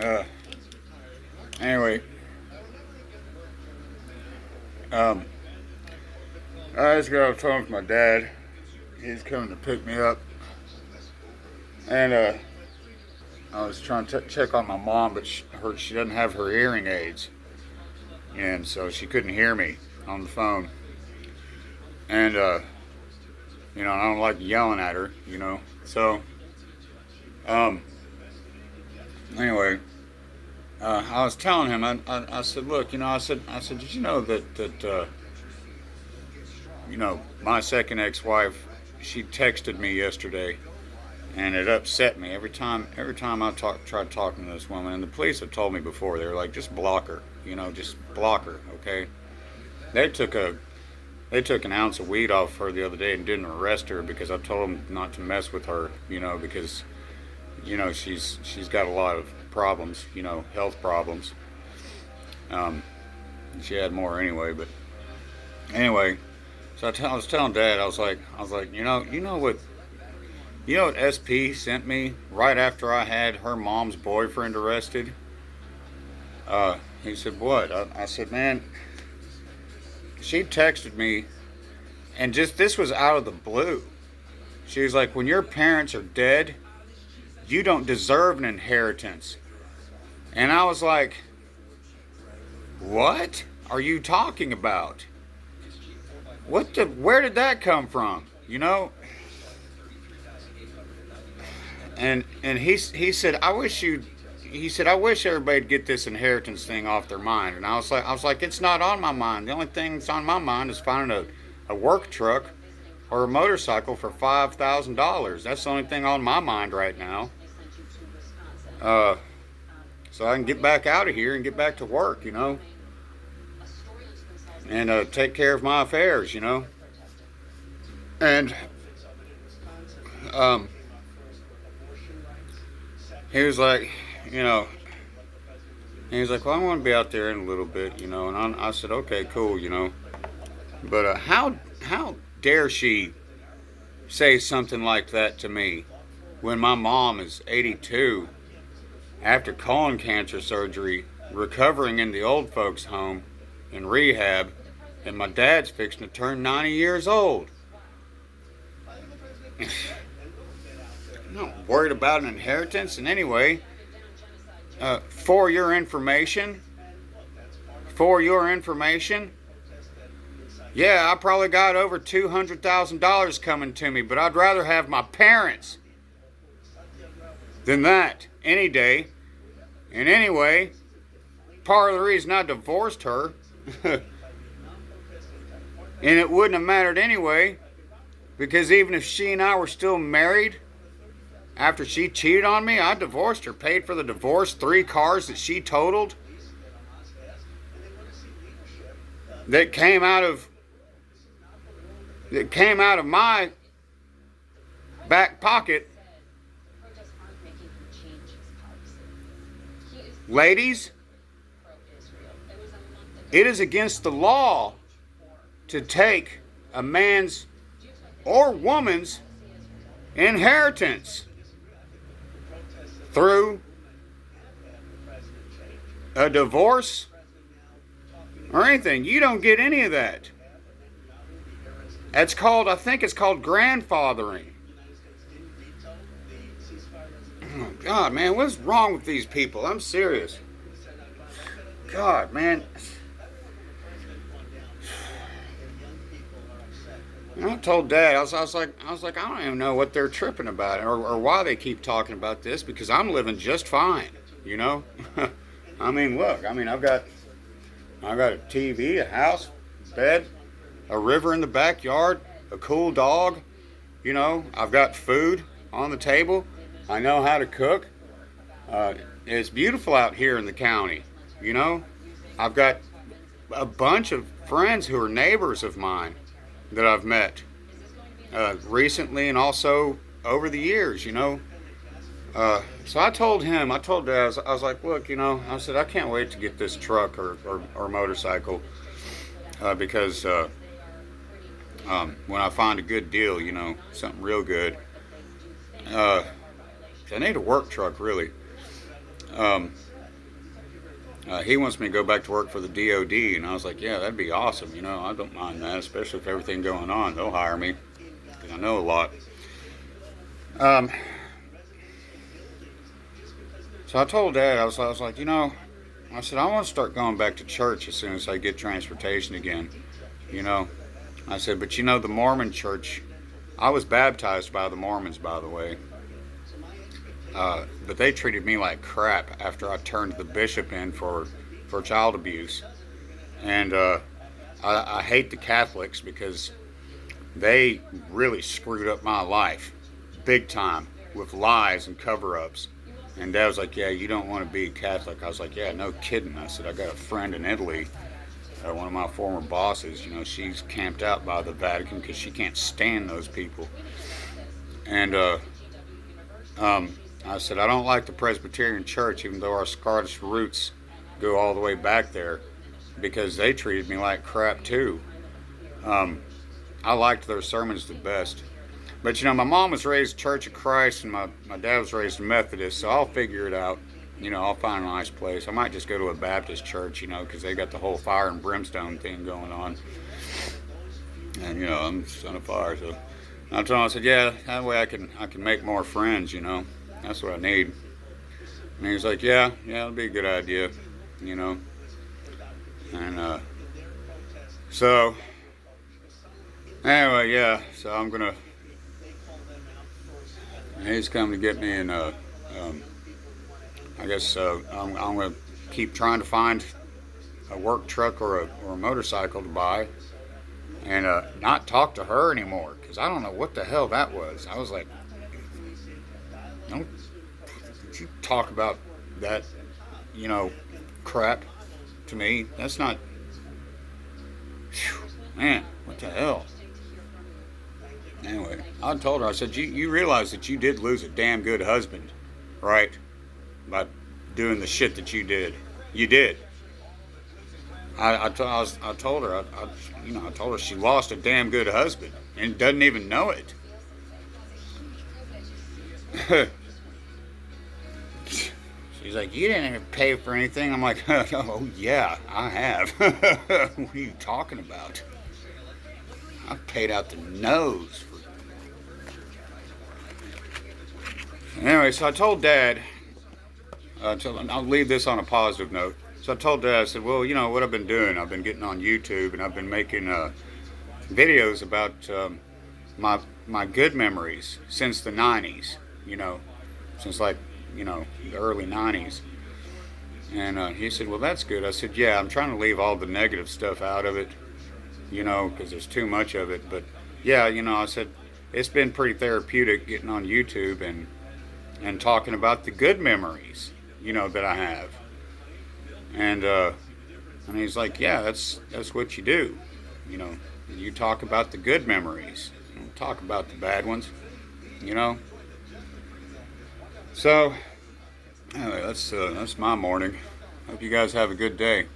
Uh, anyway, um, I just got off the phone with my dad. He's coming to pick me up, and I was trying to check on my mom, but she doesn't have her hearing aids, and so she couldn't hear me on the phone. And I don't like yelling at her, So, um, anyway, I was telling him, I said, look, I said, did you know that my second ex-wife, she texted me yesterday, and it upset me every time I tried talking to this woman. And the police have told me before, they were like, just block her, just block her, okay? They took a they took an ounce of weed off her the other day and didn't arrest her because I told them not to mess with her, because she's got a lot of problems, health problems. Um, she had more anyway, but anyway. So I was telling Dad, I was like, what SP sent me right after I had her mom's boyfriend arrested. He said, what? I said, man, she texted me, and just this was out of the blue. She was like, when your parents are dead, you don't deserve an inheritance. And I was like, what are you talking about? Where did that come from? And he said, I wish everybody'd get this inheritance thing off their mind. And I was like, it's not on my mind. The only thing that's on my mind is finding a work truck or a motorcycle for $5,000. That's the only thing on my mind right now. So I can get back out of here and get back to work, and take care of my affairs, And um, he was like, well, I want to be out there in a little bit, and I said, okay, cool, But how dare she say something like that to me when my mom is 82, after colon cancer surgery, recovering in the old folks' home in rehab, and my dad's fixing to turn 90 years old. I'm not worried about an inheritance. And anyway, for your information, yeah, I probably got over $200,000 coming to me, but I'd rather have my parents than that any day. And anyway, part of the reason I divorced her, and it wouldn't have mattered anyway, because even if she and I were still married, after she cheated on me, I divorced her, paid for the divorce, 3 cars that she totaled, that came out of my back pocket. Ladies, it is against the law to take a man's or woman's inheritance through a divorce or anything. You don't get any of that. I think it's called grandfathering. Oh God, man, what's wrong with these people? I'm serious. God, man. And I told Dad, I was like, I don't even know what they're tripping about, or why they keep talking about this, because I'm living just fine, I mean, look, I've got a TV, a house, bed, a river in the backyard, a cool dog, I've got food on the table. I know how to cook. It's beautiful out here in the county, I've got a bunch of friends who are neighbors of mine that I've met recently and also over the years, So I told Dad, I was like, look, I said, I can't wait to get this truck or motorcycle because when I find a good deal, something real good, I need a work truck, really. he wants me to go back to work for the DOD, and I was like, yeah, that'd be awesome. You know, I don't mind that, especially if everything going on. They'll hire me because I know a lot. So I told Dad, I was like, you know, I said, I want to start going back to church as soon as I get transportation again. You know, I said, but you know, the Mormon church, I was baptized by the Mormons, by the way. But they treated me like crap after I turned the bishop in for child abuse. And I hate the Catholics because they really screwed up my life big time with lies and cover-ups. And Dad was like, yeah, you don't want to be Catholic. I was like, yeah, no kidding. I said, I got a friend in Italy, one of my former bosses, you know, she's camped out by the Vatican because she can't stand those people. And I said, I don't like the Presbyterian Church, even though our Scottish roots go all the way back there, because they treated me like crap too. I liked their sermons the best. But you know, my mom was raised Church of Christ, and my dad was raised Methodist, so I'll figure it out. You know, I'll find a nice place. I might just go to a Baptist church, you know, because they got the whole fire and brimstone thing going on. And you know, I'm son of fire, so I told him, I said, yeah, that way I can make more friends, you know. That's what I need. And he was like, yeah, it'll be a good idea, you know. And so anyway, yeah, so I'm gonna. He's come to get me, and I guess I'm gonna keep trying to find a work truck or a motorcycle to buy, and not talk to her anymore, because I don't know what the hell that was. I was like, don't you talk about that, you know, crap to me. That's not, man, what the hell. Anyway, I told her, I said, you realize that you did lose a damn good husband, right? By doing the shit that you did. You did. I told her, I told her she lost a damn good husband and doesn't even know it. She's like, you didn't even pay for anything. I'm like, oh yeah, I have. What are you talking about? I paid out the nose. Anyway, so I told Dad, I'll leave this on a positive note. So I told Dad, I said, well, you know what I've been doing? I've been getting on YouTube, and I've been making videos about my good memories since the 90s, you know, since like, you know, the early 90s. And he said, well, that's good. I said, yeah, I'm trying to leave all the negative stuff out of it, you know, because there's too much of it. But yeah, you know, I said, it's been pretty therapeutic getting on YouTube and talking about the good memories, you know, that I have. And he's like, yeah, that's what you do, you know. You talk about the good memories. You don't talk about the bad ones, you know. So anyway, that's my morning. Hope you guys have a good day.